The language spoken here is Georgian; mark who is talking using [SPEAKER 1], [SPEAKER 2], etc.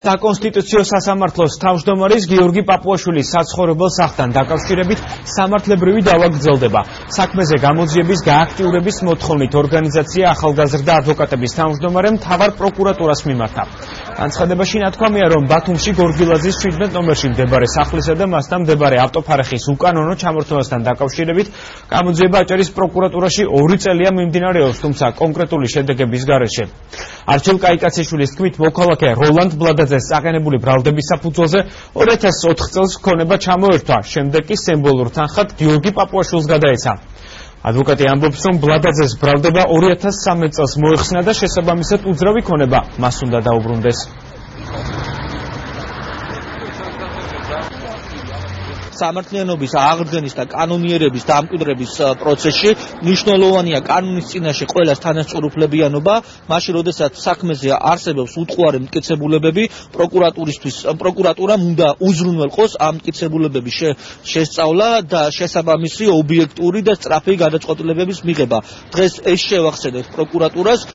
[SPEAKER 1] საკონსტიტუციო სასამართლოს თავმჯდომარის გიორგი პაპუაშვილის საცხოვრებელ სახლთან დაკავშირებით სამართლებრივი დავა გრძელდება. საქმეზე გამოძიების გააქტიურების მოთხოვნით ორგანიზაცია ახალგაზრდა ადვოკატების თავმჯდომარემ მთავარ პროკურატურას მიმართა. განცხადებაში ნათქვამია, რომ ბათუმში გორგილაძის 17 ნომერში მდებარე სახლისა და მასთან მდებარე ავტოფარეხის უკანონო ჩამორთმევასთან დაკავშირებით გამოძიება აჭარის პროკურატურაში 2 წელია მიმდინარეობს, თუმცა კონკრეტული შედეგების გარეშე. არჩილ კაიკაციშვილის თქმით, მოქალაქე როლანდ ბლადაძეს საყენებული ბრალდების საფუძველზე 2004 წელს ქონება ჩამოერთვა, შემდეგ კი სიმბოლურ თანხად გიორგი პაპუაშვილს გადაეცა. ადვოკატი ამბობს, რომ ბლადაძეს ბრალდება 2013 წელს მოეხსნა და შესაბამისად უძრავი ქონება მას უნდა დაუბრუნდეს.
[SPEAKER 2] სამართლიანობის აღდგენის და კანონიერების დამკვიდრების პროცესში მნიშვნელოვანია კანონის წინაშე ყველას თანასწორუფლებიანობა, მაშინ როდესაც საქმეზე არსებობს უტყუარი მტკიცებულებები, პროკურატურამ უნდა უზრუნველყოს ამ მტკიცებულებების შესწავლა და შესაბამისი ობიექტური და სწრაფი გადაწყვეტილებების მიღება. დღეს ეს შევახსენებთ პროკურატურას.